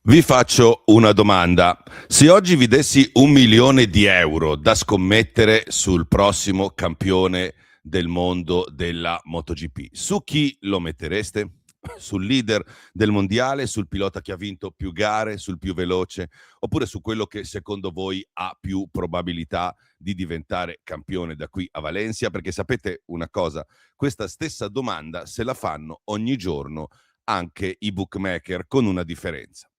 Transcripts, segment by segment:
Vi faccio una domanda. Se oggi vi dessi 1 milione di euro da scommettere sul prossimo campione del mondo della MotoGP, su chi lo mettereste? Sul leader del mondiale, sul pilota che ha vinto più gare, sul più veloce, oppure su quello che secondo voi ha più probabilità di diventare campione da qui a Valencia? Perché sapete una cosa, questa stessa domanda se la fanno ogni giorno anche i bookmaker, con una differenza.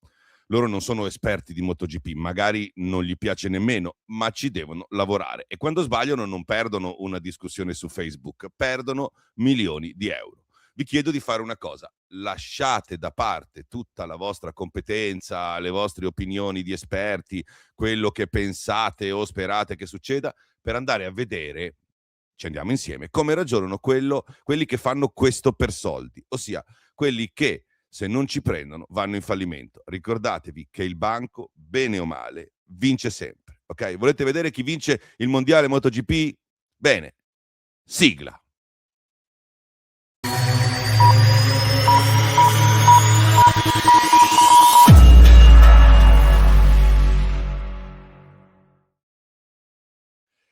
Loro non sono esperti di MotoGP, magari non gli piace nemmeno, ma ci devono lavorare e quando sbagliano non perdono una discussione su Facebook, perdono milioni di euro. Vi chiedo di fare una cosa: lasciate da parte tutta la vostra competenza, le vostre opinioni di esperti, quello che pensate o sperate che succeda, per andare a vedere, ci andiamo insieme, come ragionano quelli che fanno questo per soldi, ossia quelli che se non ci prendono vanno in fallimento. Ricordatevi che il banco, bene o male, vince sempre. Ok? Volete vedere chi vince il mondiale MotoGP? Bene, sigla.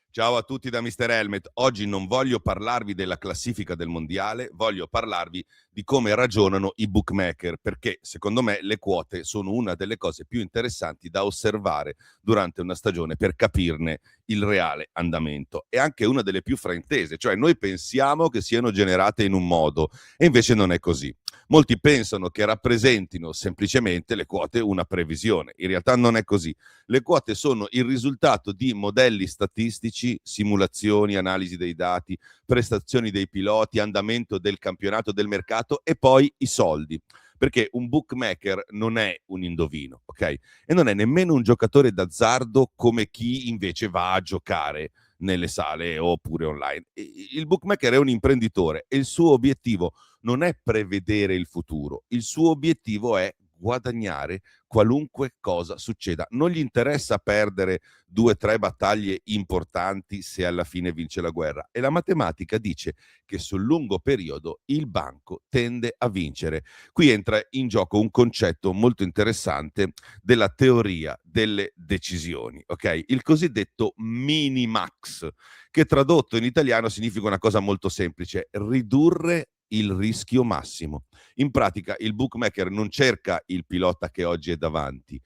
Ciao a tutti da Mr. Helmet. Oggi non voglio parlarvi della classifica del mondiale, voglio parlarvi di come ragionano i bookmaker, perché secondo me le quote sono una delle cose più interessanti da osservare durante una stagione per capirne il reale andamento. È anche una delle più fraintese, cioè noi pensiamo che siano generate in un modo e invece non è così. Molti pensano che rappresentino semplicemente le quote una previsione, in realtà non è così. Le quote sono il risultato di modelli statistici, simulazioni, analisi dei dati, prestazioni dei piloti, andamento del campionato, del mercato e poi i soldi. Perché un bookmaker non è un indovino, ok? E non è nemmeno un giocatore d'azzardo come chi invece va a giocare nelle sale oppure online. Il bookmaker è un imprenditore e il suo obiettivo non è prevedere il futuro, il suo obiettivo è guadagnare qualunque cosa succeda. Non gli interessa perdere 2 o 3 battaglie importanti se alla fine vince la guerra. E la matematica dice che sul lungo periodo il banco tende a vincere. Qui entra in gioco un concetto molto interessante della teoria delle decisioni, ok? Il cosiddetto minimax, che tradotto in italiano significa una cosa molto semplice: ridurre il rischio massimo. In pratica il bookmaker non cerca il pilota che oggi è davanti,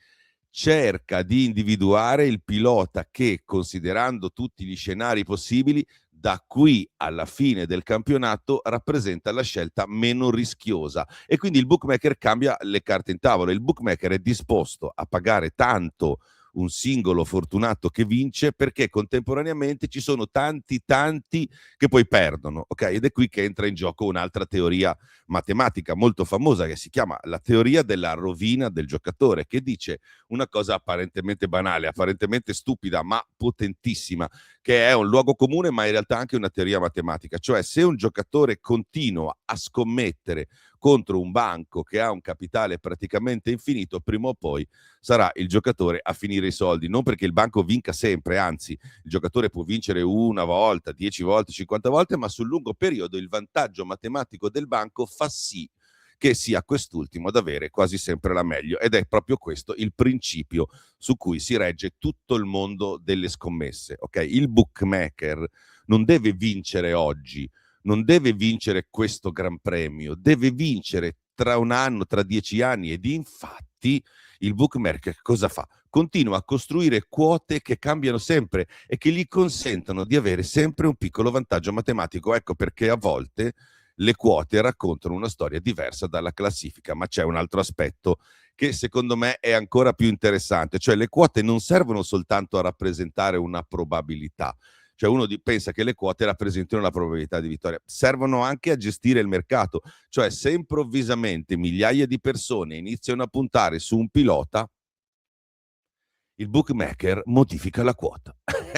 cerca di individuare il pilota che, considerando tutti gli scenari possibili, da qui alla fine del campionato rappresenta la scelta meno rischiosa e quindi il bookmaker cambia le carte in tavola. Il bookmaker è disposto a pagare tanto un singolo fortunato che vince perché contemporaneamente ci sono tanti che poi perdono, ok? Ed è qui che entra in gioco un'altra teoria matematica molto famosa che si chiama la teoria della rovina del giocatore, che dice una cosa apparentemente banale, apparentemente stupida, ma potentissima, che è un luogo comune, ma in realtà anche una teoria matematica. Cioè, se un giocatore continua a scommettere contro un banco che ha un capitale praticamente infinito, prima o poi sarà il giocatore a finire i soldi. Non perché il banco vinca sempre, anzi, il giocatore può vincere una volta, 10 volte, 50 volte, ma sul lungo periodo il vantaggio matematico del banco fa sì che sia quest'ultimo ad avere quasi sempre la meglio, ed è proprio questo il principio su cui si regge tutto il mondo delle scommesse. Ok? Il bookmaker non deve vincere oggi, non deve vincere questo Gran Premio, deve vincere tra un anno, tra 10 anni, ed infatti il bookmaker cosa fa? Continua a costruire quote che cambiano sempre e che gli consentono di avere sempre un piccolo vantaggio matematico. Ecco perché a volte le quote raccontano una storia diversa dalla classifica, ma c'è un altro aspetto che secondo me è ancora più interessante, cioè le quote non servono soltanto a rappresentare una probabilità, cioè uno pensa che le quote rappresentino la probabilità di vittoria, servono anche a gestire il mercato, cioè se improvvisamente migliaia di persone iniziano a puntare su un pilota, il bookmaker modifica la quota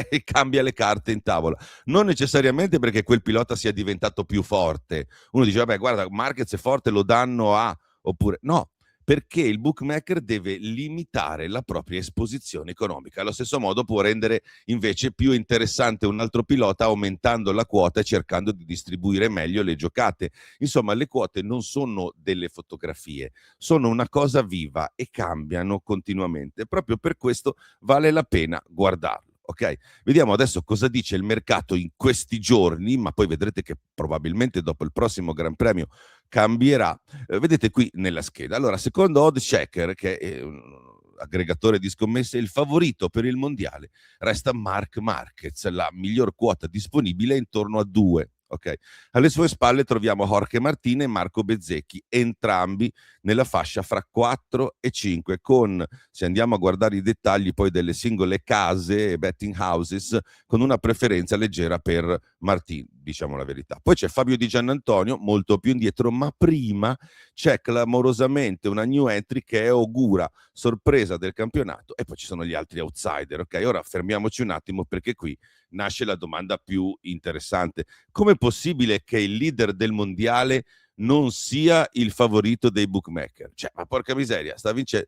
e cambia le carte in tavola. Non necessariamente perché quel pilota sia diventato più forte. Uno dice, vabbè, guarda, Marquez è forte, lo danno a... Oppure, no, Perché il bookmaker deve limitare la propria esposizione economica. Allo stesso modo può rendere invece più interessante un altro pilota aumentando la quota e cercando di distribuire meglio le giocate. Insomma, le quote non sono delle fotografie, sono una cosa viva e cambiano continuamente. Proprio per questo vale la pena guardarlo. Ok, vediamo adesso cosa dice il mercato in questi giorni, ma poi vedrete che probabilmente dopo il prossimo Gran Premio cambierà. Vedete qui nella scheda. Allora, secondo OddChecker, che è un aggregatore di scommesse, il favorito per il mondiale resta Marc Marquez, la miglior quota disponibile è intorno a 2. Okay. Alle sue spalle troviamo Jorge Martin e Marco Bezzecchi, entrambi nella fascia fra 4 e 5, con, se andiamo a guardare i dettagli poi delle singole case e betting houses, con una preferenza leggera per Martin, diciamo la verità. Poi c'è Fabio Di Giannantonio, molto più indietro, ma prima c'è clamorosamente una new entry che è Ogura, sorpresa del campionato, e poi ci sono gli altri outsider. Ok, ora fermiamoci un attimo perché qui nasce la domanda più interessante. Com'è possibile che il leader del mondiale non sia il favorito dei bookmaker? Cioè, ma porca miseria, sta vincendo,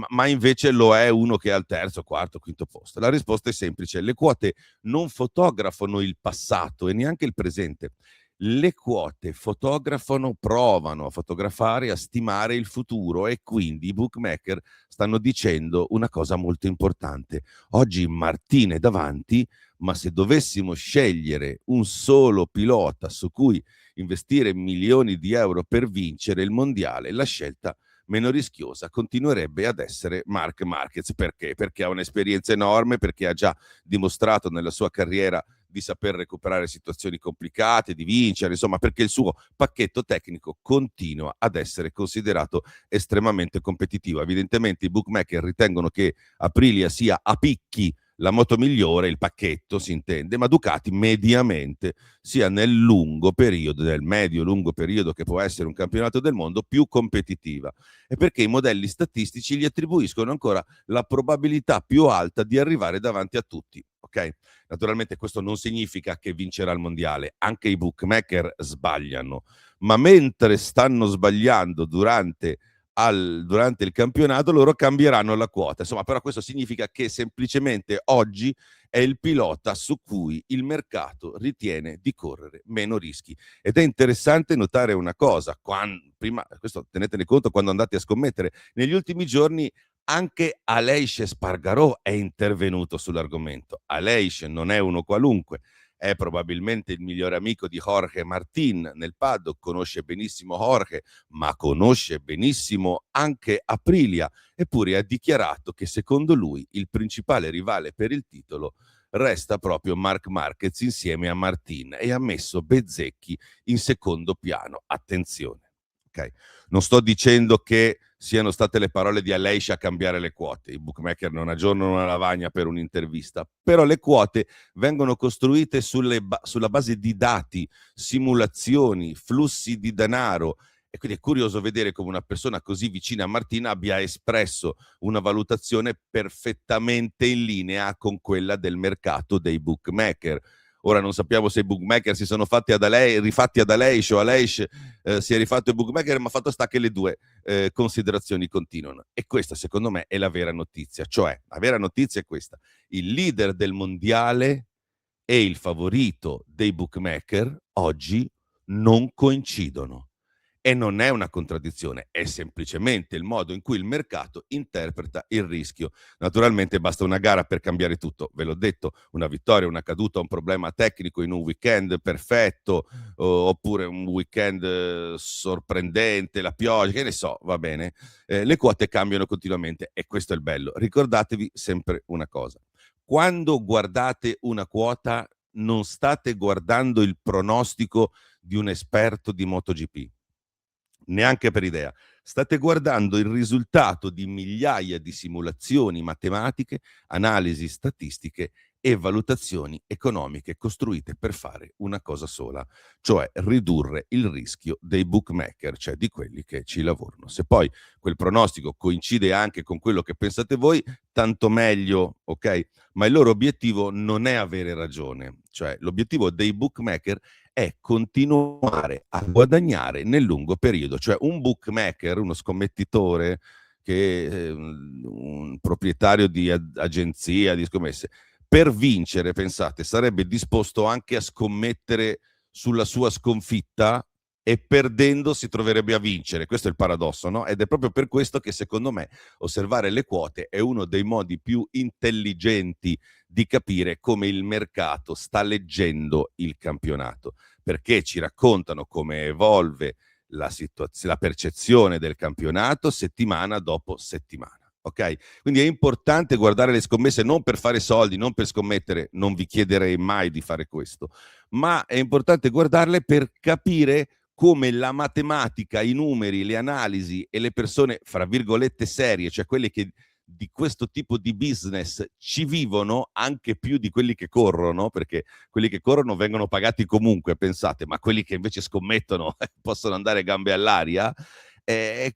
ma invece lo è uno che è al terzo, quarto, quinto posto. La risposta è semplice: le quote non fotografano il passato e neanche il presente. Le quote fotografano, provano a fotografare, a stimare il futuro, e quindi i bookmaker stanno dicendo una cosa molto importante. Oggi Martin è davanti, ma se dovessimo scegliere un solo pilota su cui investire milioni di euro per vincere il mondiale, la scelta meno rischiosa continuerebbe ad essere Marc Marquez. Perché? Perché ha un'esperienza enorme, perché ha già dimostrato nella sua carriera di saper recuperare situazioni complicate, di vincere, insomma, perché il suo pacchetto tecnico continua ad essere considerato estremamente competitivo. Evidentemente i bookmaker ritengono che Aprilia sia a picchi la moto migliore, il pacchetto si intende, ma Ducati mediamente sia nel lungo periodo, nel medio-lungo periodo che può essere un campionato del mondo, più competitiva. E perché i modelli statistici gli attribuiscono ancora la probabilità più alta di arrivare davanti a tutti. Ok? Naturalmente questo non significa che vincerà il mondiale, anche i bookmaker sbagliano, ma mentre stanno sbagliando durante il campionato, loro cambieranno la quota. Insomma, però questo significa che semplicemente oggi è il pilota su cui il mercato ritiene di correre meno rischi. Ed è interessante notare una cosa: prima, questo tenetene conto quando andate a scommettere, negli ultimi giorni anche Aleix Espargaró è intervenuto sull'argomento. Aleix non è uno qualunque, è probabilmente il migliore amico di Jorge Martin nel paddock, conosce benissimo Jorge, ma conosce benissimo anche Aprilia, eppure ha dichiarato che secondo lui il principale rivale per il titolo resta proprio Marc Marquez insieme a Martin, e ha messo Bezzecchi in secondo piano. Attenzione, ok? Non sto dicendo che siano state le parole di Aleix a cambiare le quote, i bookmaker non aggiornano una lavagna per un'intervista, però le quote vengono costruite sulla base di dati, simulazioni, flussi di denaro, e quindi è curioso vedere come una persona così vicina a Martina abbia espresso una valutazione perfettamente in linea con quella del mercato dei bookmaker. Ora non sappiamo se i bookmaker si sono rifatti ad Aleix, o Aleix si è rifatto ai bookmaker, ma fatto sta che le due considerazioni continuano. E questa secondo me è la vera notizia, cioè la vera notizia è questa: il leader del mondiale e il favorito dei bookmaker oggi non coincidono. E non è una contraddizione, è semplicemente il modo in cui il mercato interpreta il rischio. Naturalmente basta una gara per cambiare tutto, ve l'ho detto: una vittoria, una caduta, un problema tecnico in un weekend perfetto, oppure un weekend sorprendente, la pioggia, che ne so, va bene. Le quote cambiano continuamente e questo è il bello. Ricordatevi sempre una cosa: quando guardate una quota non state guardando il pronostico di un esperto di MotoGP, neanche per idea. State guardando il risultato di migliaia di simulazioni matematiche, analisi statistiche e valutazioni economiche costruite per fare una cosa sola, cioè ridurre il rischio dei bookmaker, cioè di quelli che ci lavorano. Se poi quel pronostico coincide anche con quello che pensate voi, tanto meglio, ok? Ma il loro obiettivo non è avere ragione, cioè l'obiettivo dei bookmaker è continuare a guadagnare nel lungo periodo. Cioè un bookmaker, uno scommettitore, un proprietario di agenzia di scommesse, per vincere, pensate, sarebbe disposto anche a scommettere sulla sua sconfitta e perdendo si troverebbe a vincere. Questo è il paradosso, no? Ed è proprio per questo che secondo me osservare le quote è uno dei modi più intelligenti di capire come il mercato sta leggendo il campionato, perché ci raccontano come evolve la percezione del campionato settimana dopo settimana. Ok? Quindi è importante guardare le scommesse non per fare soldi, non per scommettere, non vi chiederei mai di fare questo, ma è importante guardarle per capire come la matematica, i numeri, le analisi e le persone, fra virgolette, serie, cioè quelle che di questo tipo di business ci vivono anche più di quelli che corrono, perché quelli che corrono vengono pagati comunque, pensate, ma quelli che invece scommettono possono andare gambe all'aria. È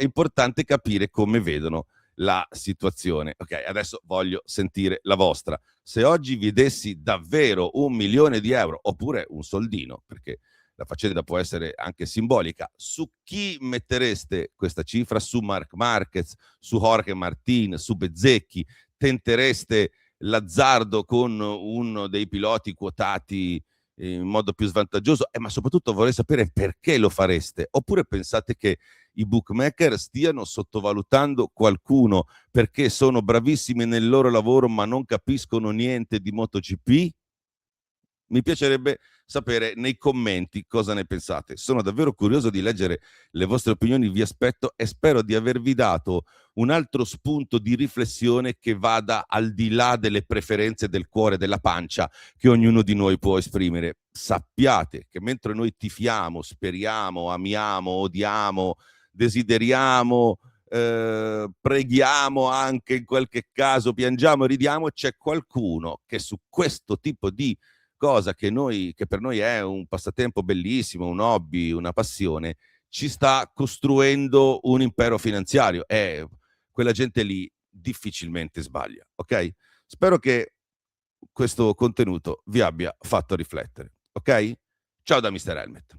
importante capire come vedono la situazione. Ok, adesso voglio sentire la vostra. Se oggi vi dessi davvero 1 milione di euro, oppure un soldino, perché la faccenda può essere anche simbolica, su chi mettereste questa cifra? Su Marc Marquez, su Jorge Martin, su Bezzecchi? Tentereste l'azzardo con uno dei piloti quotati in modo più svantaggioso? Ma soprattutto vorrei sapere perché lo fareste. Oppure pensate che i bookmaker stiano sottovalutando qualcuno perché sono bravissimi nel loro lavoro ma non capiscono niente di MotoGP? Mi piacerebbe sapere nei commenti cosa ne pensate. Sono davvero curioso di leggere le vostre opinioni, vi aspetto e spero di avervi dato un altro spunto di riflessione che vada al di là delle preferenze del cuore, della pancia che ognuno di noi può esprimere. Sappiate che mentre noi tifiamo, speriamo, amiamo, odiamo, desideriamo, preghiamo anche in qualche caso, piangiamo e ridiamo, c'è qualcuno che su questo tipo di cosa che per noi è un passatempo bellissimo, un hobby, una passione, ci sta costruendo un impero finanziario e quella gente lì difficilmente sbaglia, ok? Spero che questo contenuto vi abbia fatto riflettere, ok? Ciao da Mr. Helmet.